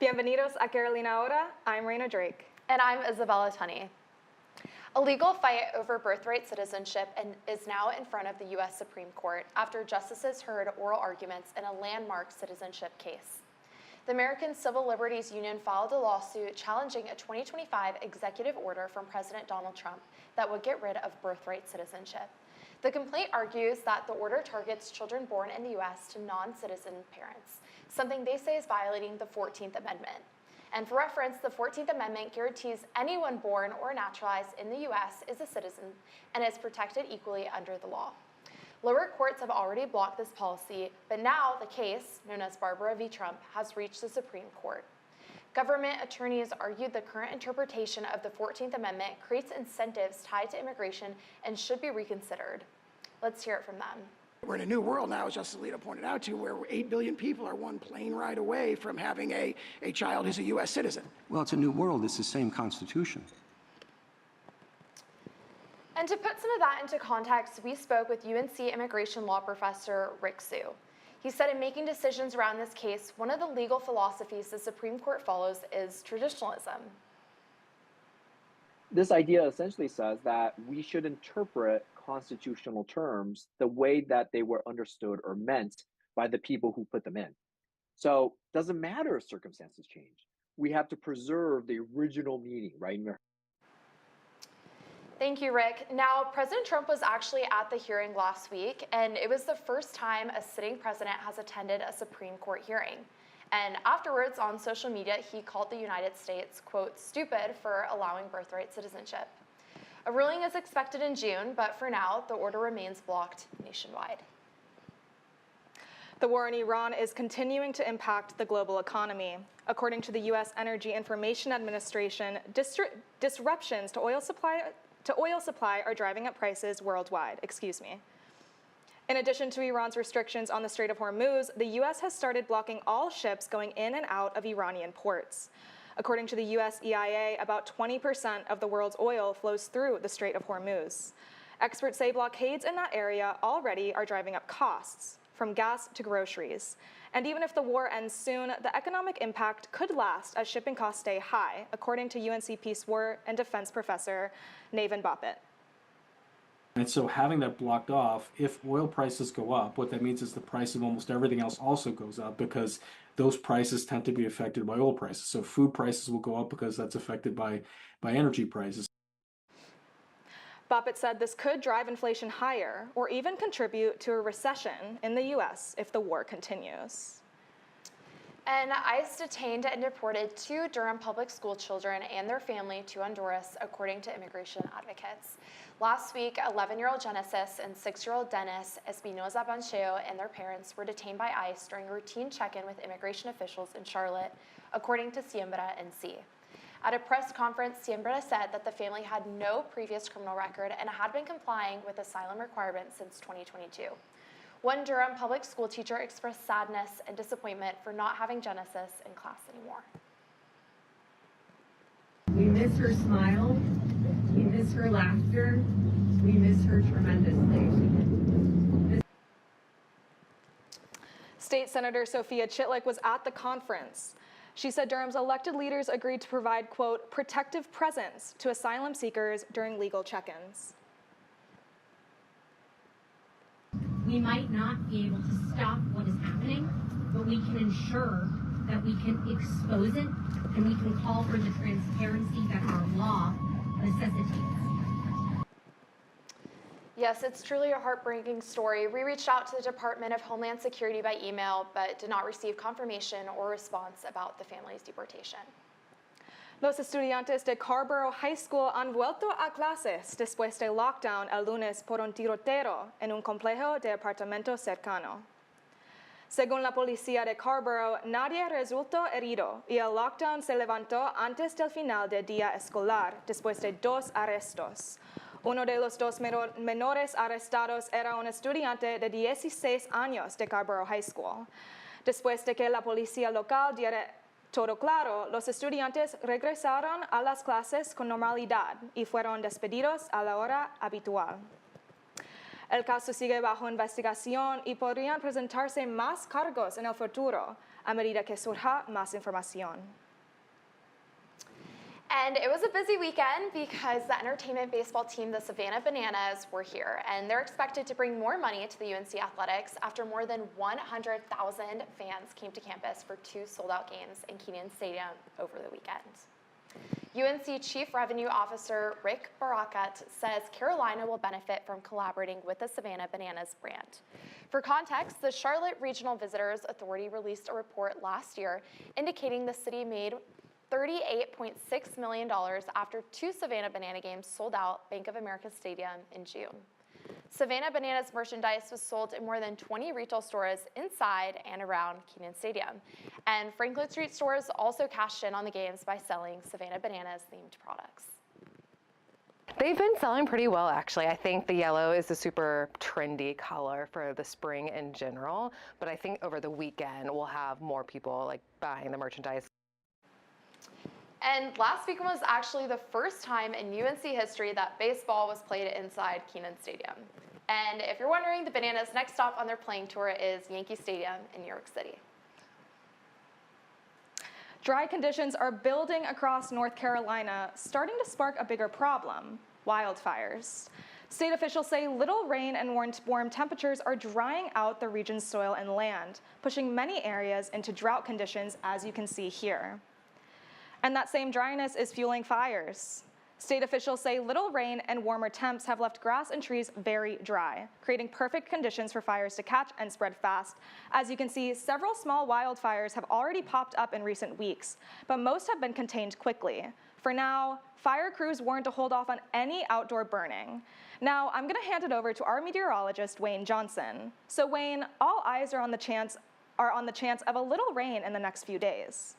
Bienvenidos a Carolina Ahora. I'm Raina Drake. And I'm Isabella Tunney. A legal fight over birthright citizenship is now in front of the U.S. Supreme Court after justices heard oral arguments in a landmark citizenship case. The American Civil Liberties Union filed a lawsuit challenging a 2025 executive order from President Donald Trump that would get rid of birthright citizenship. The complaint argues that the order targets children born in the U.S. to non-citizen parents, something they say is violating the 14th Amendment. And for reference, the 14th Amendment guarantees anyone born or naturalized in the U.S. is a citizen and is protected equally under the law. Lower courts have already blocked this policy, but now the case, known as Barbara v. Trump, has reached the Supreme Court. Government attorneys argued the current interpretation of the 14th Amendment creates incentives tied to immigration and should be reconsidered. Let's hear it from them. We're in a new world now, as Justice Alito pointed out, to where 8 billion people are one plane ride away from having a child who's a U.S. citizen. Well, it's a new world. It's the same Constitution. And to put some of that into context, we spoke with UNC immigration law professor Rick Sue. He said in making decisions around this case, one of the legal philosophies the Supreme Court follows is traditionalism. This idea essentially says that we should interpret constitutional terms the way that they were understood or meant by the people who put them in. So it doesn't matter if circumstances change. We have to preserve the original meaning, right? Thank you, Rick. Now, President Trump was actually at the hearing last week, and it was the first time a sitting president has attended a Supreme Court hearing. And afterwards, on social media, he called the United States, quote, stupid for allowing birthright citizenship. A ruling is expected in June, but for now, the order remains blocked nationwide. The war in Iran is continuing to impact the global economy. According to the U.S. Energy Information Administration, disruptions to oil supply are driving up prices worldwide. In addition to Iran's restrictions on the Strait of Hormuz, the U.S. has started blocking all ships going in and out of Iranian ports. According to the U.S. EIA, about 20% of the world's oil flows through the Strait of Hormuz. Experts say blockades in that area already are driving up costs, from gas to groceries. And even if the war ends soon, the economic impact could last as shipping costs stay high, according to UNC Peace, War, and Defense professor Naven Boppet. And so having that blocked off, if oil prices go up, what that means is the price of almost everything else also goes up because those prices tend to be affected by oil prices. So food prices will go up because that's affected by energy prices. Boppet said this could drive inflation higher or even contribute to a recession in the U.S. if the war continues. And ICE detained and deported 2 Durham public school children and their family to Honduras, according to immigration advocates. Last week, 11-year-old Genesis and 6-year-old Dennis Espinoza Bancheo and their parents were detained by ICE during a routine check-in with immigration officials in Charlotte, according to Siembra NC. At a press conference, Siembra said that the family had no previous criminal record and had been complying with asylum requirements since 2022. One Durham public school teacher expressed sadness and disappointment for not having Genesis in class anymore. We miss her smile, we miss her laughter, we miss her tremendously. State Senator Sophia Chitlick was at the conference. She said Durham's elected leaders agreed to provide, quote, protective presence to asylum seekers during legal check-ins. We might not be able to stop what is happening, but we can ensure that we can expose it and we can call for the transparency that our law necessitates. Yes, it's truly a heartbreaking story. We reached out to the Department of Homeland Security by email, but did not receive confirmation or response about the family's deportation. Los estudiantes de Carborough High School han vuelto a clases después del lockdown el lunes por un tiroteo en un complejo de apartamentos cercano. Según la policía de Carborough, nadie resultó herido y el lockdown se levantó antes del final del día escolar, después de 2 arrestos. Uno de los 2 menores arrestados era un estudiante de 16 años de Carborough High School. Después de que la policía local diera todo claro, los estudiantes regresaron a las clases con normalidad y fueron despedidos a la hora habitual. El caso sigue bajo investigación y podrían presentarse más cargos en el futuro, a medida que surja más información. And it was a busy weekend because the entertainment baseball team, the Savannah Bananas, were here, and they're expected to bring more money to the UNC Athletics after more than 100,000 fans came to campus for 2 sold-out games in Kenan Stadium over the weekend. UNC Chief Revenue Officer Rick Barakat says Carolina will benefit from collaborating with the Savannah Bananas brand. For context, the Charlotte Regional Visitors Authority released a report last year indicating the city made $38.6 million after 2 Savannah Banana games sold out Bank of America Stadium in June. Savannah Bananas merchandise was sold in more than 20 retail stores inside and around Kenan Stadium. And Franklin Street stores also cashed in on the games by selling Savannah Bananas themed products. They've been selling pretty well, actually. I think the yellow is a super trendy color for the spring in general, but I think over the weekend we'll have more people like buying the merchandise. And last weekend was actually the first time in UNC history that baseball was played inside Kenan Stadium. And if you're wondering, the Bananas' next stop on their playing tour is Yankee Stadium in New York City. Dry conditions are building across North Carolina, starting to spark a bigger problem: wildfires. State officials say little rain and warm temperatures are drying out the region's soil and land, pushing many areas into drought conditions, as you can see here. And that same dryness is fueling fires. State officials say little rain and warmer temps have left grass and trees very dry, creating perfect conditions for fires to catch and spread fast. As you can see, several small wildfires have already popped up in recent weeks, but most have been contained quickly. For now, fire crews warned to hold off on any outdoor burning. Now, I'm going to hand it over to our meteorologist, Wayne Johnson. So Wayne, all eyes are on the chance of a little rain in the next few days.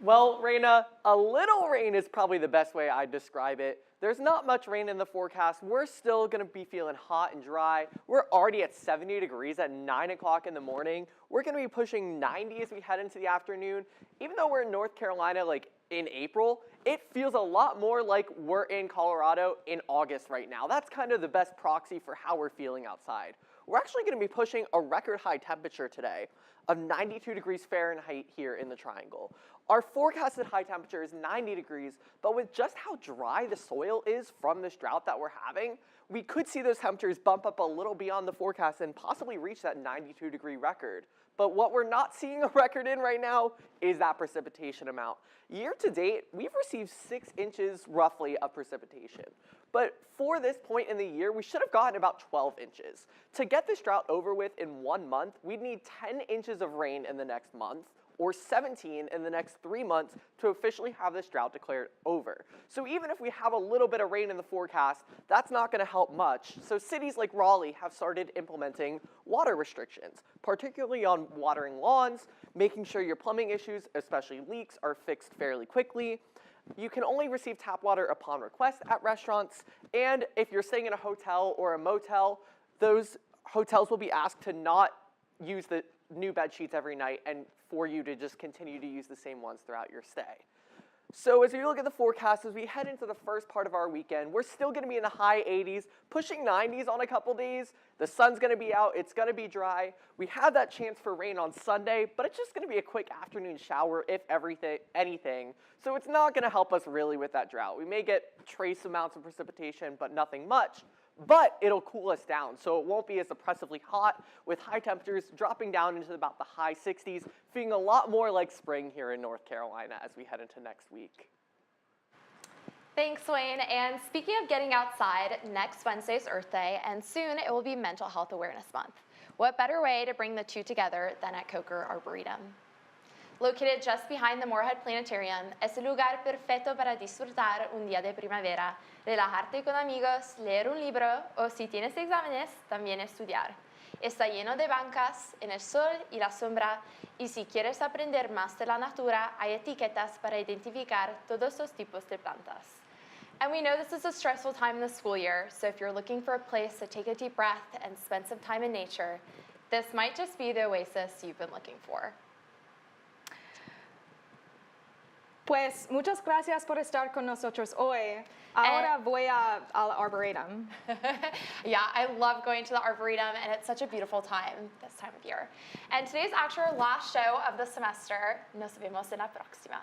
Well, Raina, a little rain is probably the best way I'd describe it. There's not much rain in the forecast. We're still going to be feeling hot and dry. We're already at 70 degrees at 9 o'clock in the morning. We're going to be pushing 90 as we head into the afternoon. Even though we're in North Carolina, like in April, it feels a lot more like we're in Colorado in August right now. That's kind of the best proxy for how we're feeling outside. We're actually going to be pushing a record high temperature today of 92 degrees Fahrenheit here in the Triangle. Our forecasted high temperature is 90 degrees, but with just how dry the soil is from this drought that we're having, we could see those temperatures bump up a little beyond the forecast and possibly reach that 92 degree record. But what we're not seeing a record in right now is that precipitation amount. Year to date, we've received 6 inches roughly of precipitation. But for this point in the year, we should have gotten about 12 inches. To get this drought over with in 1 month, we'd need 10 inches of rain in the next month, or 17 in the next 3 months to officially have this drought declared over. So even if we have a little bit of rain in the forecast, that's not going to help much. So cities like Raleigh have started implementing water restrictions, particularly on watering lawns, making sure your plumbing issues, especially leaks, are fixed fairly quickly. You can only receive tap water upon request at restaurants, and if you're staying in a hotel or a motel, those hotels will be asked to not use the new bed sheets every night and for you to just continue to use the same ones throughout your stay. So as we look at the forecast, as we head into the first part of our weekend, we're still going to be in the high 80s, pushing 90s on a couple days. The sun's going to be out. It's going to be dry. We have that chance for rain on Sunday, but it's just going to be a quick afternoon shower, if anything. So it's not going to help us really with that drought. We may get trace amounts of precipitation, but nothing much. But it'll cool us down, so it won't be as oppressively hot, with high temperatures dropping down into about the high 60s, feeling a lot more like spring here in North Carolina as we head into next week. Thanks, Wayne. And speaking of getting outside, next Wednesday's Earth Day, and soon it will be Mental Health Awareness Month. What better way to bring the two together than at Coker Arboretum? Located just behind the Moorhead Planetarium, es el lugar perfecto para disfrutar un día de primavera, relajarte con amigos, leer un libro o si tienes exámenes, también estudiar. Está lleno de bancas, en el sol y la sombra, y si quieres aprender más de la natura, hay etiquetas para identificar todos los tipos de plantas. And we know this is a stressful time in the school year, so if you're looking for a place to take a deep breath and spend some time in nature, this might just be the oasis you've been looking for. Pues muchas gracias por estar con nosotros hoy. Ahora voy al Arboretum. Yeah, I love going to the Arboretum, and it's such a beautiful time this time of year. And today's actually our last show of the semester. Nos vemos en la próxima.